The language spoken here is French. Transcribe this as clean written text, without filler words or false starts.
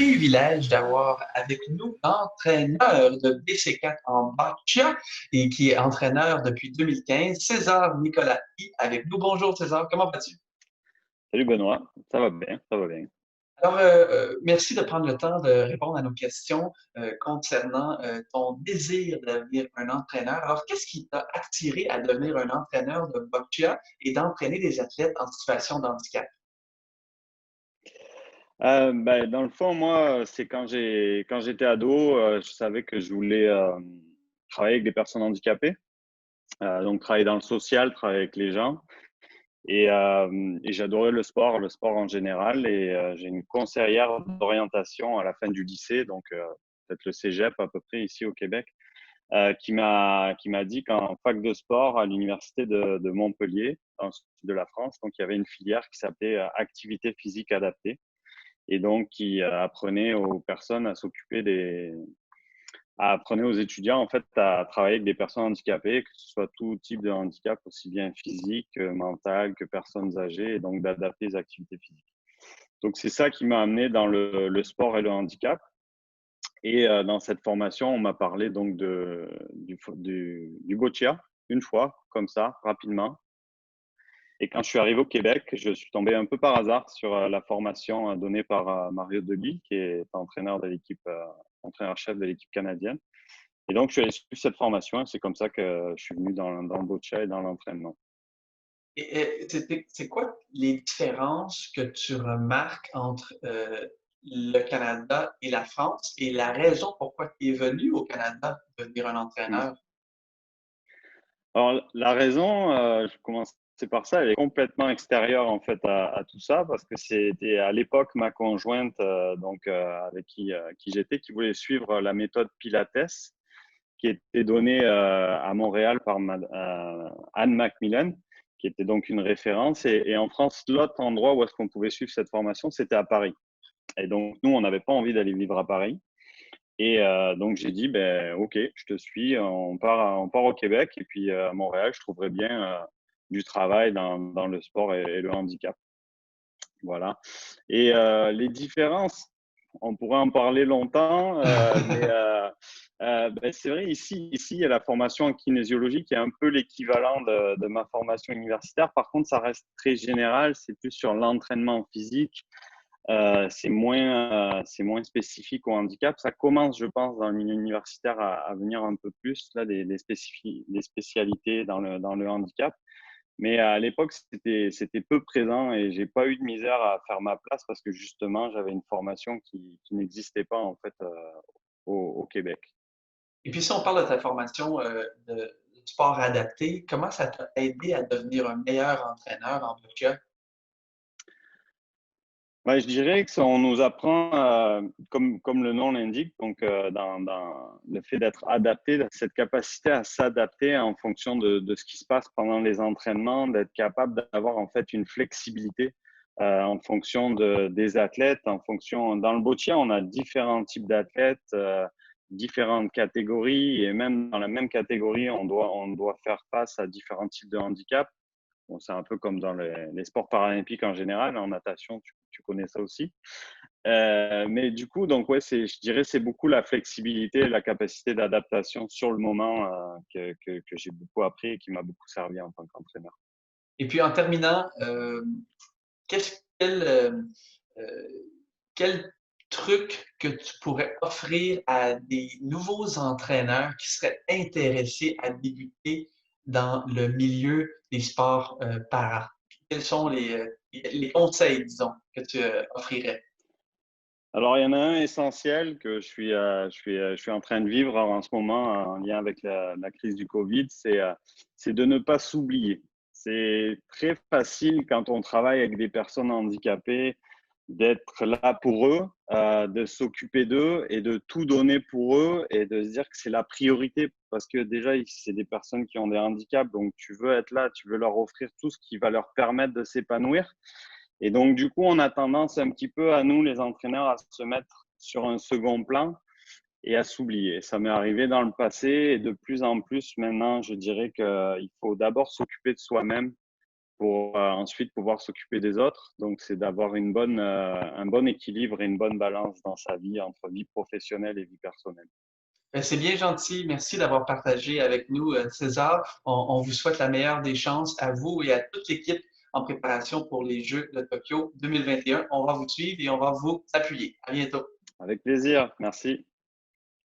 privilège d'avoir avec nous l'entraîneur de BC4 en boccia et qui est entraîneur depuis 2015, César Nicolai, avec nous. Bonjour César, comment vas-tu? Salut Benoît, ça va bien, ça va bien. Alors, merci de prendre le temps de répondre à nos questions concernant ton désir de devenir un entraîneur. Alors, qu'est-ce qui t'a attiré à devenir un entraîneur de boccia et d'entraîner des athlètes en situation de handicap? Dans le fond, moi, c'est quand j'étais ado, je savais que je voulais travailler avec des personnes handicapées, donc travailler dans le social, travailler avec les gens. Et j'adorais le sport en général. Et j'ai une conseillère d'orientation à la fin du lycée, donc peut-être le cégep à peu près ici au Québec, qui m'a dit qu'en fac de sport à l'université de Montpellier, dans le sud de la France, donc il y avait une filière qui s'appelait activité physique adaptée, et donc qui apprenait aux personnes apprenait aux étudiants en fait à travailler avec des personnes handicapées, que ce soit tout type de handicap, aussi bien physique, mental que personnes âgées, et donc d'adapter les activités physiques. Donc c'est ça qui m'a amené dans le sport et le handicap. Et dans cette formation, on m'a parlé donc du boccia une fois, comme ça, rapidement. Et quand je suis arrivé au Québec, je suis tombé un peu par hasard sur la formation donnée par Mario Delis, qui est entraîneur de l'équipe, entraîneur-chef de l'équipe canadienne. Et donc, je suis allé suivre cette formation, et c'est comme ça que je suis venu dans le boccia et dans l'entraînement. C'est quoi les différences que tu remarques entre le Canada et la France et la raison pourquoi tu es venu au Canada devenir un Mm. entraîneur? Alors, la raison, je commence par ça, elle est complètement extérieure en fait à tout ça, parce que c'était à l'époque ma conjointe, avec qui j'étais, qui voulait suivre la méthode Pilates, qui était donnée à Montréal par Anne Macmillan, qui était donc une référence. Et en France, l'autre endroit où est-ce qu'on pouvait suivre cette formation, c'était à Paris. Et donc, nous, on n'avait pas envie d'aller vivre à Paris. Et donc, j'ai dit, ben, OK, je te suis, on part au Québec. Et puis, à Montréal, je trouverais bien du travail dans le sport et le handicap. Voilà. Et les différences, on pourrait en parler longtemps, mais c'est vrai, ici, il y a la formation en kinésiologie qui est un peu l'équivalent de ma formation universitaire. Par contre, ça reste très général, c'est plus sur l'entraînement physique, c'est moins spécifique au handicap. Ça commence, je pense, dans le milieu universitaire à venir un peu plus, là, des spécialités dans le handicap. Mais à l'époque, c'était peu présent, et j'ai pas eu de misère à faire ma place parce que justement, j'avais une formation qui n'existait pas en fait au Québec. Et puis si on parle de ta formation de sport adapté, comment ça t'a aidé à devenir un meilleur entraîneur en boccia? Ouais, je dirais que ça, on nous apprend, comme le nom l'indique, donc dans le fait d'être adapté, cette capacité à s'adapter en fonction de ce qui se passe pendant les entraînements, d'être capable d'avoir en fait une flexibilité en fonction des athlètes, en fonction. Dans le boccia, on a différents types d'athlètes, différentes catégories, et même dans la même catégorie, on doit faire face à différents types de handicaps. Bon, c'est un peu comme dans les sports paralympiques en général. En natation, tu connais ça aussi. Mais du coup, donc ouais, je dirais c'est beaucoup la flexibilité, la capacité d'adaptation sur le moment que j'ai beaucoup appris et qui m'a beaucoup servi en tant qu'entraîneur. Et puis en terminant, qu'est-ce quel, euh, quel truc que tu pourrais offrir à des nouveaux entraîneurs qui seraient intéressés à débuter dans le milieu des sports para? Quels sont les conseils, disons, que tu offrirais? Alors, il y en a un essentiel que je suis en train de vivre en ce moment en lien avec la crise du Covid, c'est de ne pas s'oublier. C'est très facile quand on travaille avec des personnes handicapées d'être là pour eux, de s'occuper d'eux et de tout donner pour eux, et de se dire que c'est la priorité parce que déjà, c'est des personnes qui ont des handicaps, donc tu veux être là, tu veux leur offrir tout ce qui va leur permettre de s'épanouir. Et donc, du coup, on a tendance un petit peu à nous, les entraîneurs, à se mettre sur un second plan et à s'oublier. Ça m'est arrivé dans le passé, et de plus en plus maintenant, je dirais qu'il faut d'abord s'occuper de soi-même pour ensuite pouvoir s'occuper des autres. Donc, c'est d'avoir un bon équilibre et une bonne balance dans sa vie entre vie professionnelle et vie personnelle. Ben, c'est bien gentil. Merci d'avoir partagé avec nous, César. On vous souhaite la meilleure des chances à vous et à toute l'équipe en préparation pour les Jeux de Tokyo 2021. On va vous suivre et on va vous appuyer. À bientôt. Avec plaisir. Merci.